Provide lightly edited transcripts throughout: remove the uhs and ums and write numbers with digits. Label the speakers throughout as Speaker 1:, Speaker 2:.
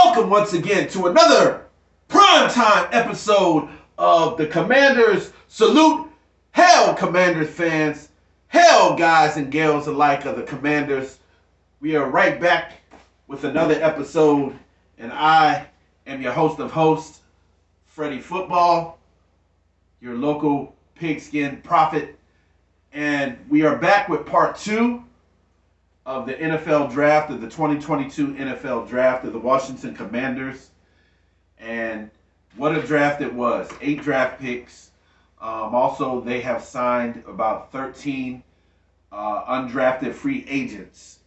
Speaker 1: Welcome once again to another primetime episode of the Commanders Salute. Hell, Commanders fans. Hell, guys and gals alike of the Commanders. We are right back with another episode, and I am your host of hosts, Freddie Football, your local pigskin prophet. And we are back with part two of the NFL draft, of the 2022 NFL draft of the Washington Commanders. And what a draft it was. 8 draft picks. Also, they have signed about 13 undrafted free agents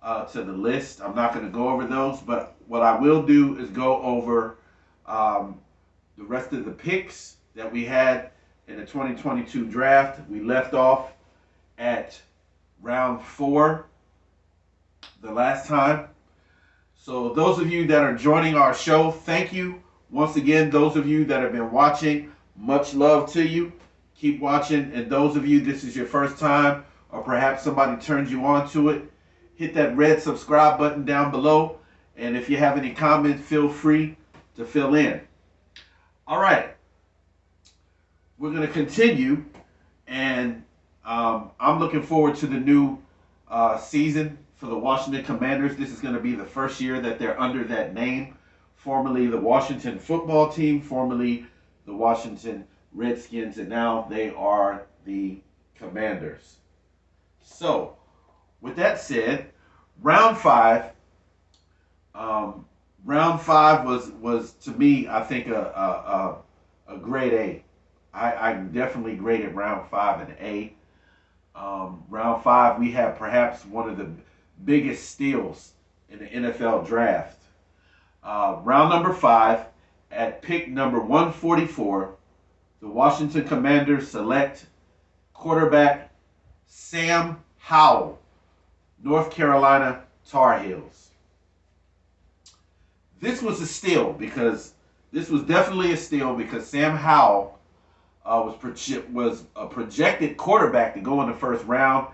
Speaker 1: to the list. I'm not going to go over those, but what I will do is go over the rest of the picks that we had in the 2022 draft. We left off at round 4 the last time. So those of you that are joining our show, thank you. Once again, those of you that have been watching, much love to you. Keep watching. And those of you, this is your first time, or perhaps somebody turned you on to it, hit that red subscribe button down below. And if you have any comments, feel free to fill in. All right. We're going to continue. And I'm looking forward to the new season for the Washington Commanders. This is going to be the first year that they're under that name, formerly the Washington Football Team, formerly the Washington Redskins, and now they are the Commanders. So, with that said, round 5 was to me, I think, a grade A. I definitely graded round 5 an A. Round 5, we have perhaps one of the biggest steals in the NFL draft. Round number 5, at pick number 144, the Washington Commanders select quarterback Sam Howell, North Carolina Tar Heels. This was definitely a steal because Sam Howell was a projected quarterback to go in the first round.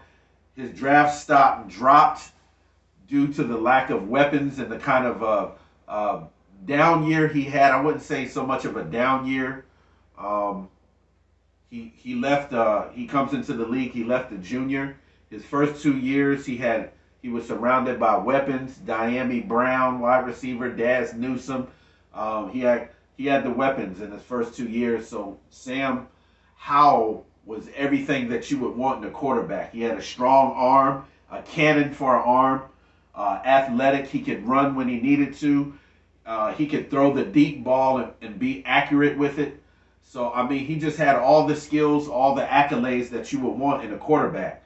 Speaker 1: His draft stock dropped due to the lack of weapons and the kind of down year he had. I wouldn't say so much of a down year. He left. He comes into the league. He left a junior. His first 2 years, he was surrounded by weapons. Diami Brown, wide receiver. Daz Newsome. He had the weapons in his first 2 years. So Sam Howell was everything that you would want in a quarterback. He had a strong arm, a cannon for an arm, athletic. He could run when he needed to. He could throw the deep ball and be accurate with it. So, I mean, he just had all the skills, all the accolades that you would want in a quarterback.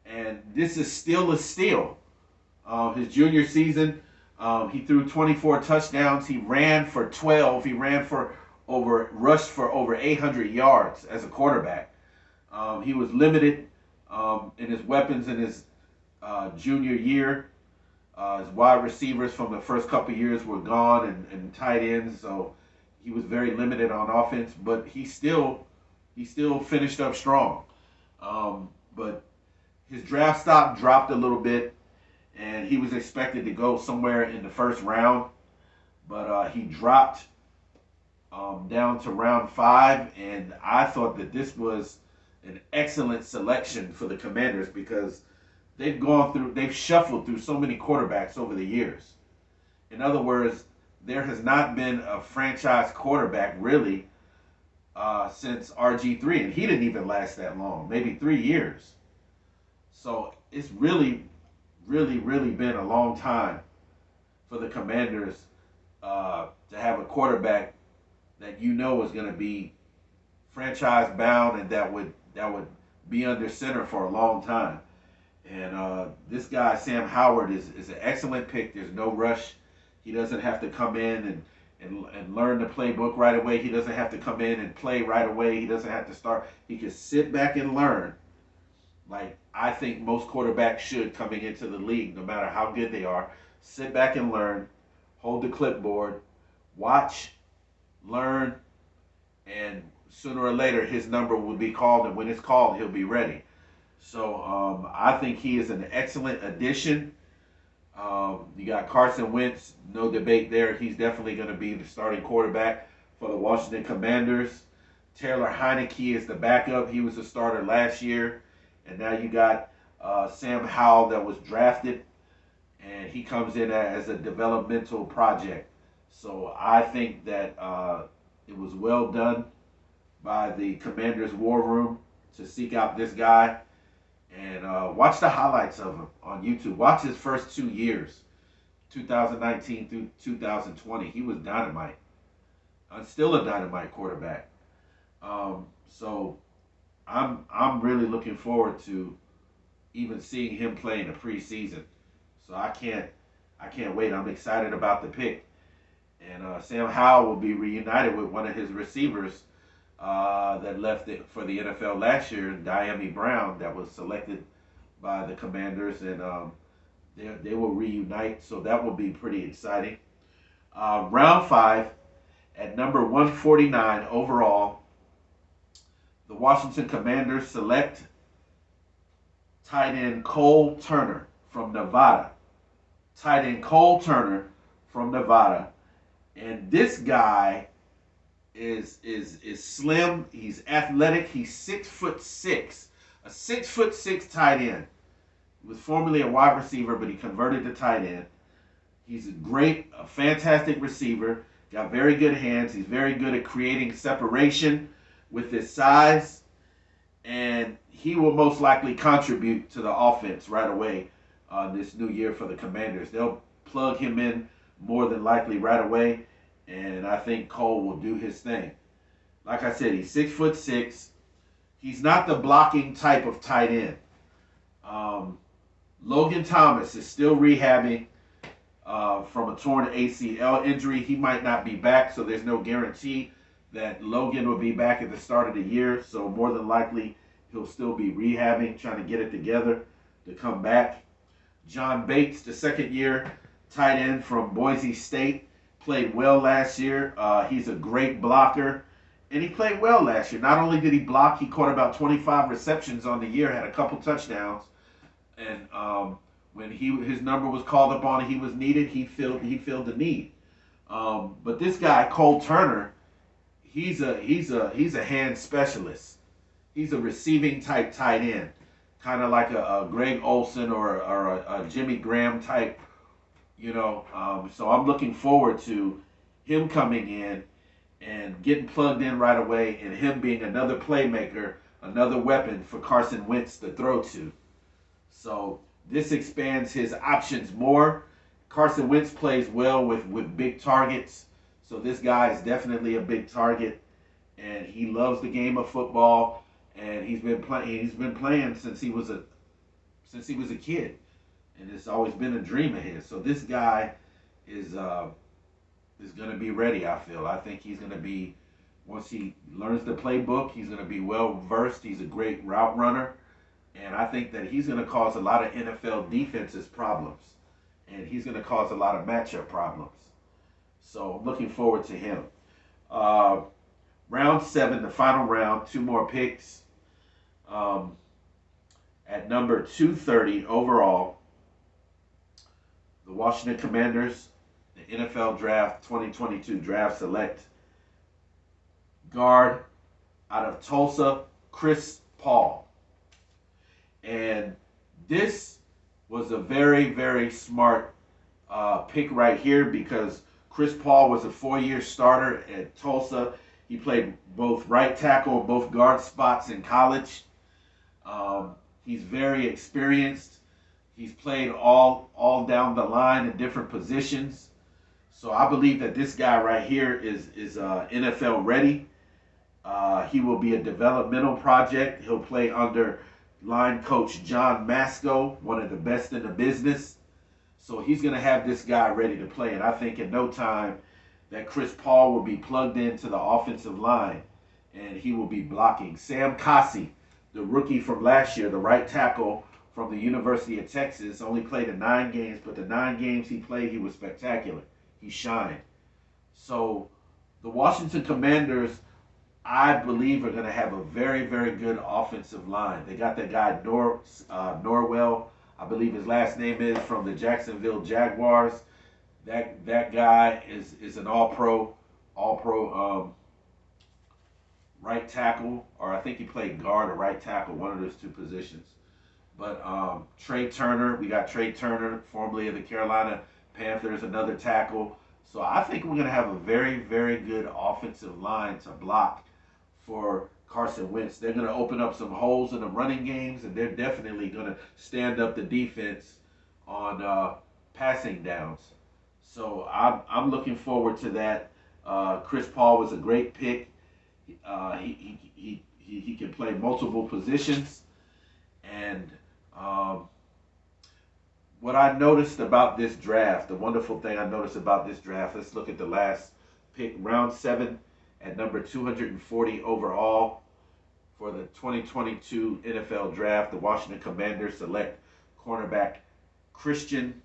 Speaker 1: And this is still a steal. His junior season, he threw 24 touchdowns. He ran for 12. He rushed for over 800 yards as a quarterback. He was limited in his weapons in his junior year. His wide receivers from the first couple of years were gone, and tight ends, so he was very limited on offense. But he still finished up strong. But his draft stock dropped a little bit, and he was expected to go somewhere in the first round, but he dropped down to round 5, and I thought that this was an excellent selection for the Commanders because they've shuffled through so many quarterbacks over the years. In other words, there has not been a franchise quarterback really since RG3, and he didn't even last that long, maybe 3 years. So it's really, really, really been a long time for the Commanders to have a quarterback that you know is going to be franchise bound and that would be under center for a long time. And this guy, Sam Howard, is an excellent pick. There's no rush. He doesn't have to come in and learn the playbook right away. He doesn't have to come in and play right away. He doesn't have to start. He can sit back and learn, like I think most quarterbacks should coming into the league, no matter how good they are. Sit back and learn, hold the clipboard, watch, learn, and sooner or later his number will be called, and when it's called, he'll be ready. So I think he is an excellent addition You got Carson Wentz, no debate there. He's definitely going to be the starting quarterback for the Washington Commanders. Taylor Heineke is the backup. He was a starter last year. And now you got Sam Howell that was drafted, and he comes in as a developmental project. So I think that it was well done by the Commanders' war room to seek out this guy. And watch the highlights of him on YouTube. Watch his first 2 years, 2019 through 2020. He was dynamite. Still a dynamite quarterback. So I'm really looking forward to even seeing him play in the preseason. So I can't wait. I'm excited about the pick. And Sam Howell will be reunited with one of his receivers that left it for the NFL last year, Diami Brown, that was selected by the Commanders, and they will reunite. So that will be pretty exciting. Round 5, at number 149 overall, the Washington Commanders select tight end Cole Turner from Nevada. Tight end Cole Turner from Nevada. And this guy is slim. He's athletic. He's 6'6", a 6'6" tight end. He was formerly a wide receiver, but he converted to tight end. He's a fantastic receiver. Got very good hands. He's very good at creating separation with his size, and he will most likely contribute to the offense right away this new year for the Commanders. They'll plug him in more than likely right away, and I think Cole will do his thing. Like I said, he's 6'6". He's not the blocking type of tight end. Logan Thomas is still rehabbing from a torn ACL injury. He might not be back, so there's no guarantee that Logan will be back at the start of the year. So more than likely, he'll still be rehabbing, trying to get it together to come back. John Bates, the second-year tight end from Boise State, played well last year. He's a great blocker, and he played well last year. Not only did he block, he caught about 25 receptions on the year, had a couple touchdowns, and when his number was called upon and he was needed, he filled the need. But this guy Cole Turner, he's a hand specialist. He's a receiving type tight end, kind of like a Greg Olsen or a Jimmy Graham type, So I'm looking forward to him coming in and getting plugged in right away, and him being another playmaker, another weapon for Carson Wentz to throw to. So this expands his options more. Carson Wentz plays well with big targets. So this guy is definitely a big target, and he loves the game of football, and he's been playing since he was a kid, and it's always been a dream of his. So this guy is going to be ready. I think he's going to be, once he learns the playbook, he's going to be well versed. He's a great route runner, and I think that he's going to cause a lot of NFL defenses problems, and he's going to cause a lot of matchup problems. So I'm looking forward to him. Round 7, the final round, 2 more picks. At number 230 overall, the Washington Commanders, the NFL Draft 2022 draft select guard out of Tulsa, Chris Paul. And this was a very, very smart pick right here, because Chris Paul was a 4-year starter at Tulsa. He played both right tackle and both guard spots in college. He's very experienced. He's played all down the line in different positions. So I believe that this guy right here is NFL ready. He will be a developmental project. He'll play under line coach John Masco, one of the best in the business. So he's going to have this guy ready to play. And I think in no time that Chris Paul will be plugged into the offensive line, and he will be blocking. Sam Cossie, the rookie from last year, the right tackle from the University of Texas, only played in 9 games, but the 9 games he played, he was spectacular. He shined. So the Washington Commanders, I believe, are going to have a very, very good offensive line. They got that guy Norwell I believe his last name is, from the Jacksonville Jaguars. That guy is an all pro right tackle, or I think he played guard or right tackle, one of those two positions. But Trey Turner, we got Trey Turner, formerly of the Carolina Panthers, another tackle. So I think we're going to have a very, very good offensive line to block for Carson Wentz. They're going to open up some holes in the running games, and they're definitely going to stand up the defense on passing downs. So I'm looking forward to that. Chris Paul was a great pick. He can play multiple positions. And what I noticed about this draft, the wonderful thing I noticed about this draft, let's look at the last pick, round 7 at number 240 overall for the 2022 NFL Draft. The Washington Commanders select cornerback Christian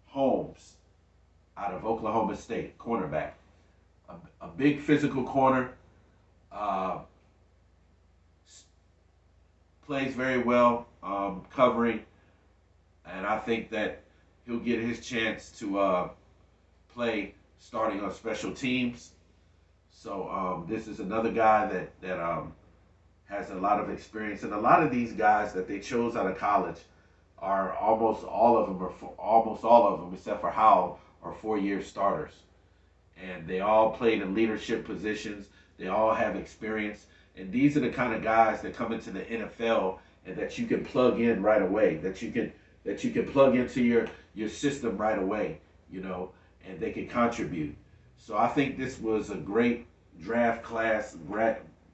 Speaker 1: Holmes out of Oklahoma State, cornerback. A big physical corner. Uh, Plays very well covering, and I think that he'll get his chance to play starting on special teams. So this is another guy that has a lot of experience, and a lot of these guys that they chose out of college are almost all of them, except for Howell, are 4-year starters, and they all played in leadership positions. They all have experience. And these are the kind of guys that come into the NFL and that you can plug in right away, that you can plug into your system right away, and they can contribute. So I think this was a great draft class,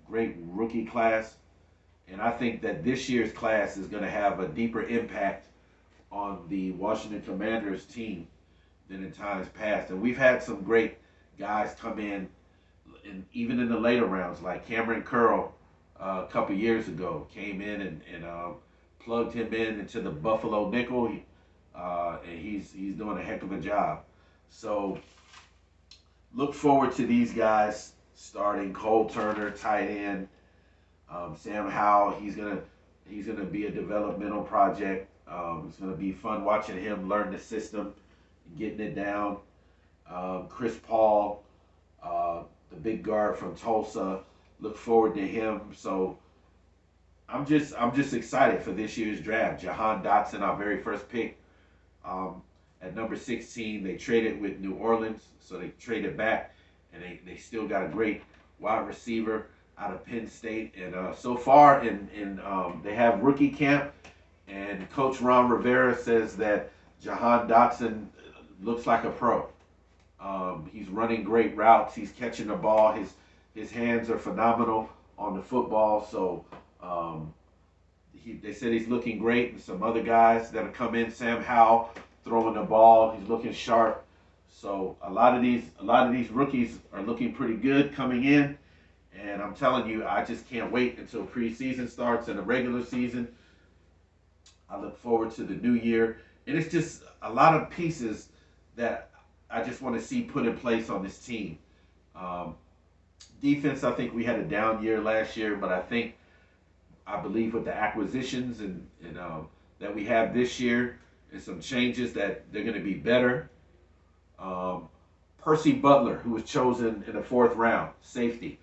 Speaker 1: great rookie class, and I think that this year's class is going to have a deeper impact on the Washington Commanders team than in times past. And we've had some great guys come in, and even in the later rounds, like Cameron Curl a couple years ago, came in and plugged him into the Buffalo nickel, and he's doing a heck of a job. So look forward to these guys starting. Cole Turner, tight end. Sam Howell, he's gonna be a developmental project. It's gonna be fun watching him learn the system, getting it down. Chris Paul. The big guard from Tulsa. Look forward to him. So I'm just excited for this year's draft. Jahan Dotson, our very first pick, at number 16. They traded with New Orleans, so they traded back, and they still got a great wide receiver out of Penn State. And so far, they have rookie camp, and Coach Ron Rivera says that Jahan Dotson looks like a pro. He's running great routes. He's catching the ball. His hands are phenomenal on the football. So they said he's looking great. And some other guys that have come in, Sam Howell throwing the ball. He's looking sharp. So a lot of these rookies are looking pretty good coming in. And I'm telling you, I just can't wait until preseason starts and the regular season. I look forward to the new year. And it's just a lot of pieces that I just want to see put in place on this team. Defense, I think we had a down year last year, but I believe with the acquisitions and that we have this year and some changes that they're going to be better. Percy Butler, who was chosen in the 4th round, safety.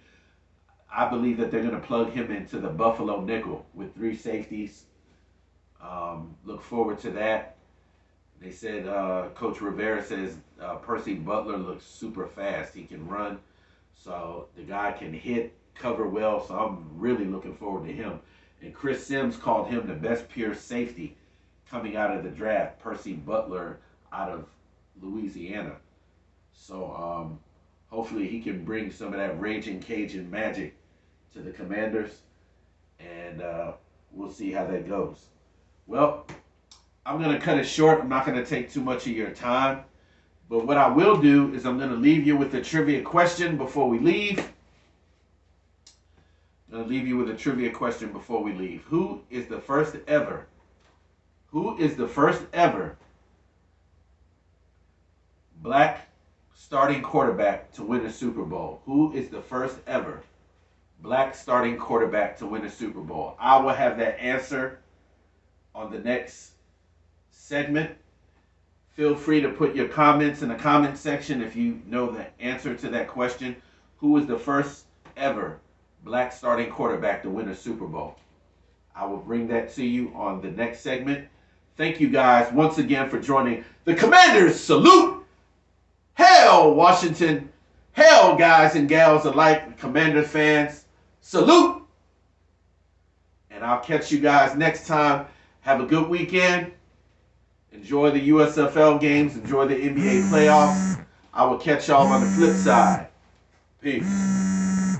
Speaker 1: I believe that they're going to plug him into the Buffalo nickel with 3 safeties. Look forward to that. They said, Coach Rivera says Percy Butler looks super fast. He can run. So the guy can hit, cover well. So I'm really looking forward to him. And Chris Sims called him the best pure safety coming out of the draft. Percy Butler out of Louisiana. So hopefully he can bring some of that Raging Cajun magic to the Commanders. And we'll see how that goes. Well, I'm going to cut it short. I'm not going to take too much of your time. But what I will do is I'm going to leave you with a trivia question before we leave. I'm going to leave you with a trivia question before we leave. Who is the first ever black starting quarterback to win a Super Bowl? Who is the first ever black starting quarterback to win a Super Bowl? I will have that answer on the next segment. Feel free to put your comments in the comment section if you know the answer to that question. Who was the first ever black starting quarterback to win a Super Bowl? I will bring that to you on the next segment. Thank you guys once again for joining the Commanders. Salute! Hail, Washington! Hail, guys and gals alike, Commanders fans. Salute! And I'll catch you guys next time. Have a good weekend. Enjoy the USFL games. Enjoy the NBA playoffs. I will catch y'all on the flip side. Peace.